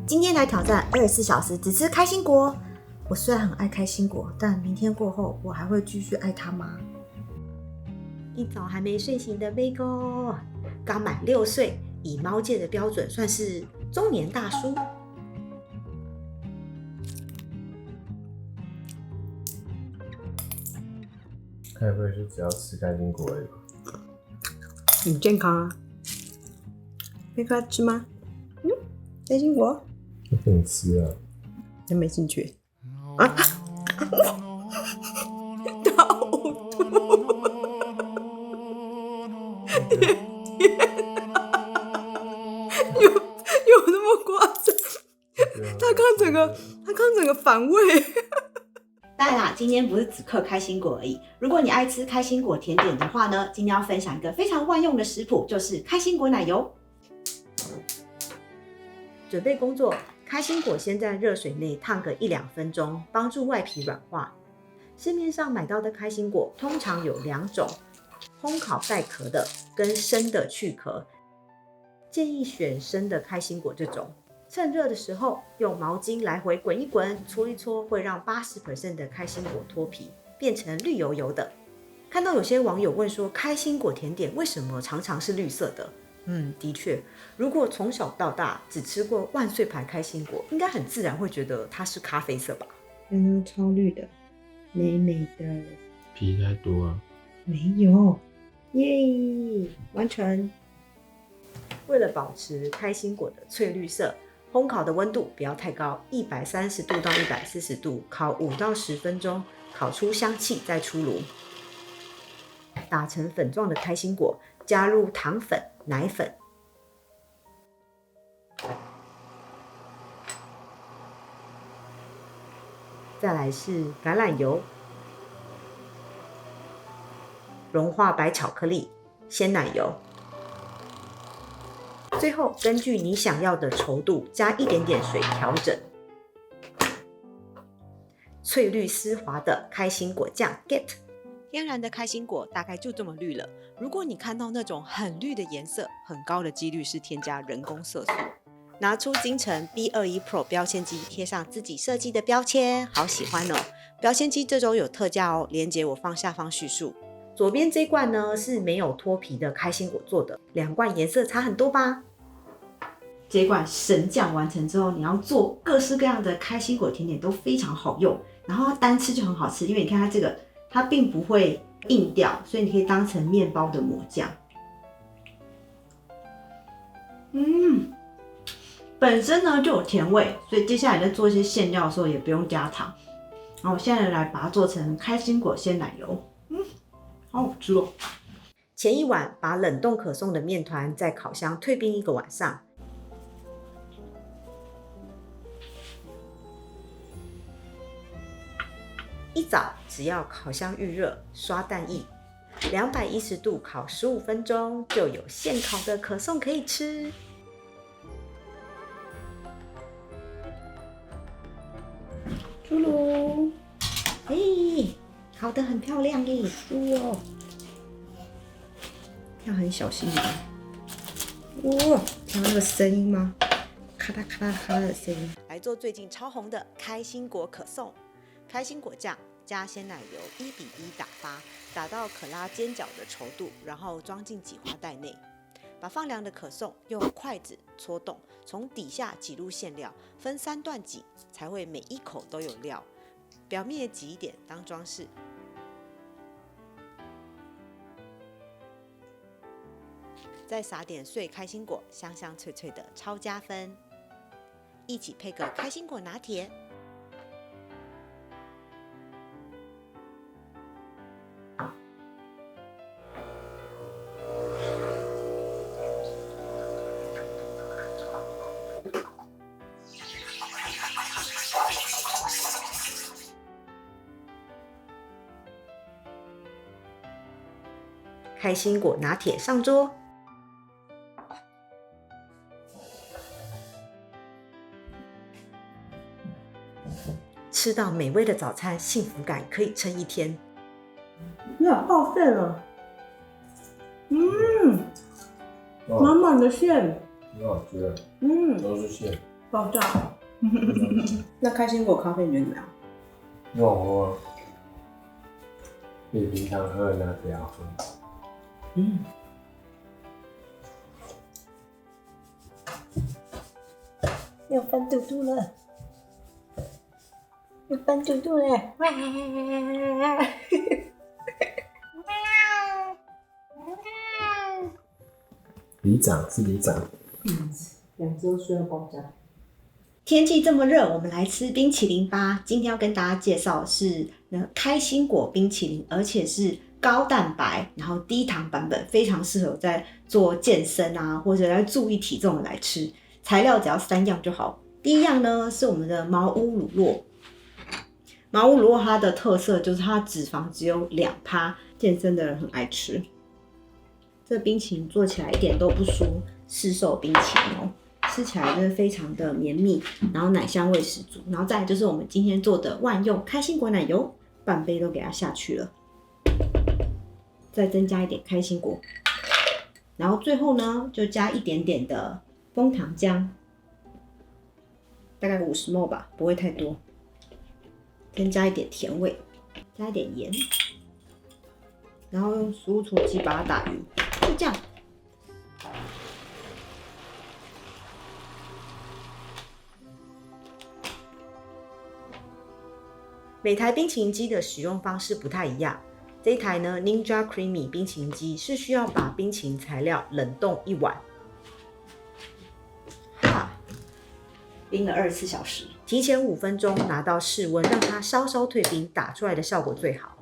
今天来挑战24小时只吃开心果。我虽然很爱开心果，但明天过后我还会继续爱它吗？一早还没睡醒的 Vego， 刚满6岁，以猫界的标准算是中年大叔。该不会是只要吃开心果而已吧？很健康啊。Vego 要吃吗？开心果？不给你吃啊！真没兴趣。啊！有那么夸张？他刚整个反胃。当然啦，今天不是只嗑开心果而已。如果你爱吃开心果甜点的话呢，今天要分享一个非常万用的食谱，就是开心果奶油。准备工作：开心果先在热水内烫个1-2分钟，帮助外皮软化。市面上买到的开心果通常有2种，烘烤带壳的跟生的去壳。建议选生的开心果这种。趁热的时候，用毛巾来回滚一滚，搓一搓，会让80% 的开心果脱皮，变成绿油油的。看到有些网友问说，开心果甜点为什么常常是绿色的？的确，如果从小到大只吃过万岁牌开心果，应该很自然会觉得它是咖啡色吧？超绿的，美美的。皮太多啊？没有，耶，完成。为了保持开心果的翠绿色，烘烤的温度不要太高，130度到140度，烤5到10分钟，烤出香气再出炉。打成粉状的开心果，加入糖粉、奶粉。再来是橄榄油、融化白巧克力、鲜奶油。最后根据你想要的稠度，加一点点水调整。翠绿丝滑的开心果酱 get。天然的开心果大概就这么绿了。如果你看到那种很绿的颜色，很高的几率是添加人工色素。拿出金城 B21 Pro 标签机，贴上自己设计的标签，好喜欢哦！标签机这周有特价哦，链接我放下方叙述。左边这罐呢是没有脱皮的开心果做的，2罐颜色差很多吧？这罐神酱完成之后，你要做各式各样的开心果甜点都非常好用，然后单吃就很好吃，因为你看它这个，它并不会硬掉，所以你可以当成面包的抹酱。本身呢就有甜味，所以接下来在做一些馅料的时候也不用加糖。然后我现在来把它做成开心果鲜奶油，好好吃哦。前一晚把冷冻可颂的面团在烤箱退冰1个晚上。一早只要烤箱预热，刷蛋液，210度烤15分钟，就有现烤的可颂可以吃。出炉，烤得很漂亮耶，哇！要很小心的。哇，听到那个声音吗？咔嗒咔嗒咔嗒的声音。来做最近超红的开心果可颂。开心果酱加鲜奶油1:1打发，打到可拉尖角的稠度，然后装进挤花袋内。把放凉的可颂用筷子戳洞，从底下挤入馅料，分3段挤，才会每一口都有料。表面也挤一点当装饰。再撒点碎开心果，香香脆脆的，超加分。一起配个开心果拿铁。开心果拿铁上桌。吃到美味的早餐，幸福感可以撑1天。爆馅了，满满的馅，很好吃，都是馅。爆炸。那开心果咖啡你觉得怎么样？很好喝，比平常喝的那个要喝。要翻肚肚了，要翻肚肚了！哇！里长是里长。两只都睡到爆炸。天气这么热，我们来吃冰淇淋吧。今天要跟大家介绍的是开心果冰淇淋，而且是高蛋白，然后低糖版本，非常适合在做健身啊，或者在注意体重的来吃。材料只要3样就好。第一样呢是我们的茅屋乳酪。茅屋乳酪它的特色就是它的脂肪只有2%，健身的人很爱吃。这冰淇淋做起来一点都不输市售冰淇淋哦。吃起来真的非常的绵密，然后奶香味十足，然后再来就是我们今天做的万用开心果奶油，半杯都给它下去了，再增加一点开心果，然后最后呢就加一点点的枫糖浆，大概50ml 吧，不会太多，增加一点甜味，加一点盐，然后用食物处理机把它打匀，就这样。每台冰淇淋机的使用方式不太一样。这一台呢 Ninja Creamy 冰淇淋机是需要把冰淇淋材料冷冻1晚，冰了24小时，提前5分钟拿到室温，让它稍稍退冰，打出来的效果最好。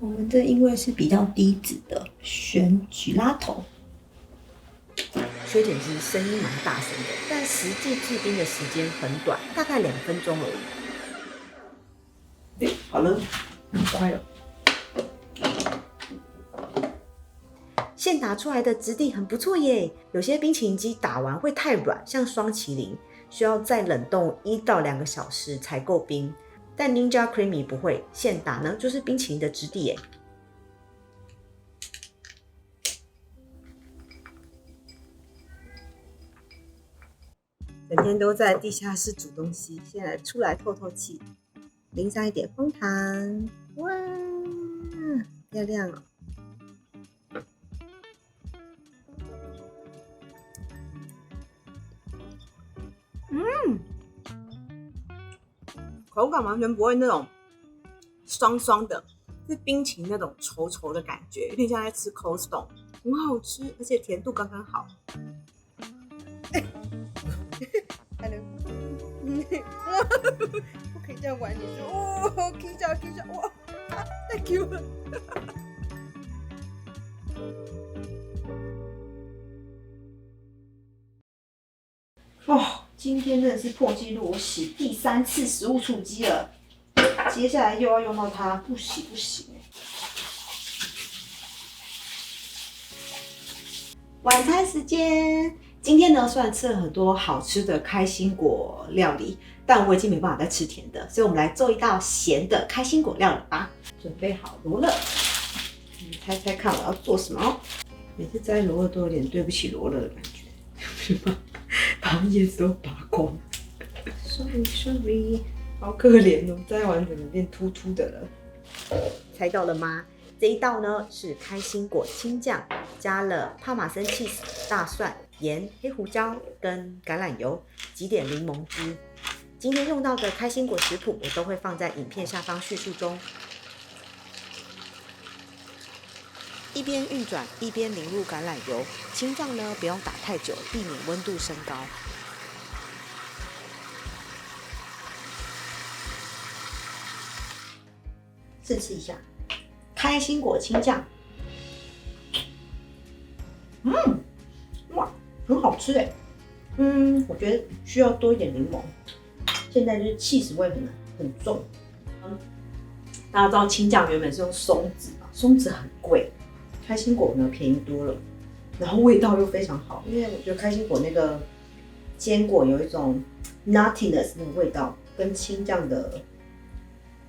我们这因为是比较低脂的选举拉头。缺点是声音蛮大声的，但实际制冰的时间很短，大概2分钟而已。好了，很快了。现打出来的质地很不错耶，有些冰淇淋机打完会太软，像双麒麟，需要再冷冻1到2个小时才够冰。但 Ninja Creamy 不会，现打呢就是冰淇淋的质地耶。整天都在地下室煮东西，现在出来透透气，淋上一点枫糖，哇，漂亮哦！口感完全不会那种酸酸的，是冰淇淋那种稠稠的感觉，有点像在吃 Cold Stone， 很好吃，而且甜度刚刚好。不可以这样玩，你说哦，可以这样，哇，太 Q 了。今天真的是破纪录，我洗第3次食物处理机了，接下来又要用到它，不行。晚餐时间，今天呢虽然吃了很多好吃的开心果料理，但我已经没办法再吃甜的，所以我们来做一道咸的开心果料理吧。准备好罗勒，你猜猜看我要做什么？每次摘罗勒都有点对不起罗勒的感觉，把叶子都拔光。Sorry， 好可怜哦，摘完整个变秃秃的了。猜到了吗？这一道呢是开心果青酱，加了帕玛森起司、大蒜、盐、黑胡椒跟橄榄油，几点柠檬汁。今天用到的开心果食谱我都会放在影片下方叙述中。一边运转一边淋入橄榄油，青酱呢不用打太久，避免温度升高。试吃一下开心果青酱，哇，很好吃哎。我觉得需要多一点柠檬。现在就是起司味很重。大家知道青酱原本是用松子嘛，松子很贵，开心果呢便宜多了，然后味道又非常好，因为我觉得开心果那个坚果有一种 nuttiness 那个味道，跟青酱的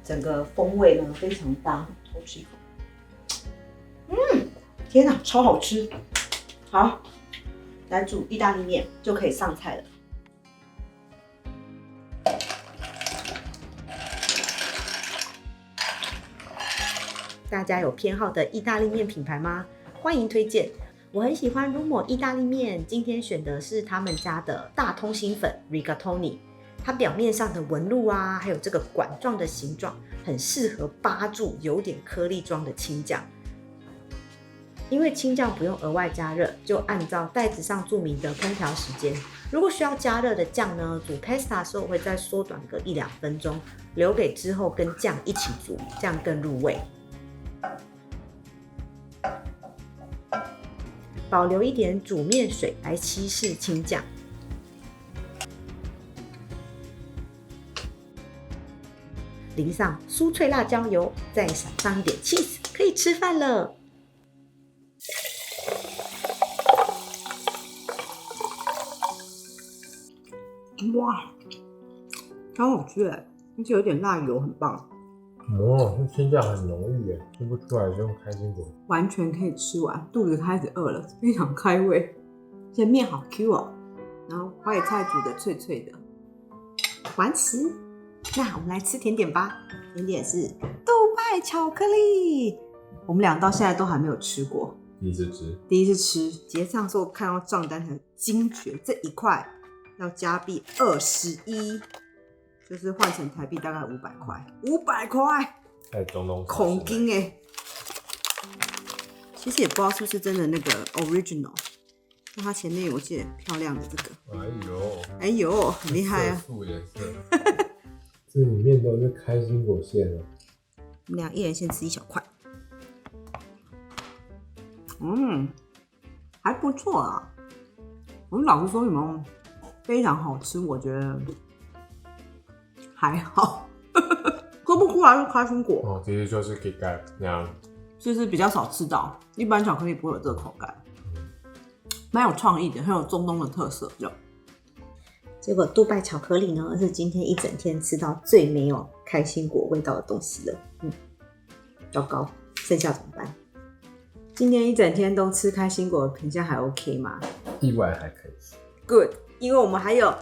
整个风味呢非常搭。偷吃一口，天哪，超好吃！好，来煮意大利面就可以上菜了。大家有偏好的意大利面品牌吗？欢迎推荐。我很喜欢 Rumo 意大利面，今天选的是他们家的大通心粉 Rigatoni。它表面上的纹路啊，还有这个管状的形状，很适合扒住有点颗粒状的青酱。因为青酱不用额外加热，就按照袋子上注明的烹调时间。如果需要加热的酱呢，煮 pasta 的时候我会再缩短个1-2分钟，留给之后跟酱一起煮，这样更入味。保留一点煮面水来稀释青酱。淋上酥脆辣椒油，再撒上一点 cheese， 可以吃饭了。哇，超好吃哎，而且有点辣油，很棒。这青酱很浓郁耶，吃不出来是用开心果。完全可以吃完，肚子开始饿了，非常开胃。这面好 Q 哦，然后花椰菜煮的脆脆的。完食。那我们来吃甜点吧，甜点是杜拜巧克力，我们俩到现在都还没有吃过，第一次吃。第一次吃。结账的时候看到账单很惊觉，这一块要加币21，就是换成台币大概500块，500块，在中东恐惊哎。其实也不知道是不是真的那个 original， 那它前面有件漂亮的这个，哎呦，很厉害啊！色素颜色。这里面都是开心果馅哦。我们俩一人先吃一小块，还不错啊。我们老实说，有没有非常好吃？我觉得还好，喝不出来是开心果。其实就是 KitKat 那样，就是比较少吃到，一般巧克力不会有这个口感，蛮有创意的，很有中东的特色。结果杜拜巧克力呢，是今天一整天吃到最没有开心果味道的东西了。糟糕，剩下怎么办？今天一整天都吃开心果，评价还 OK 吗？意外还可以。 Good， 因为我们还有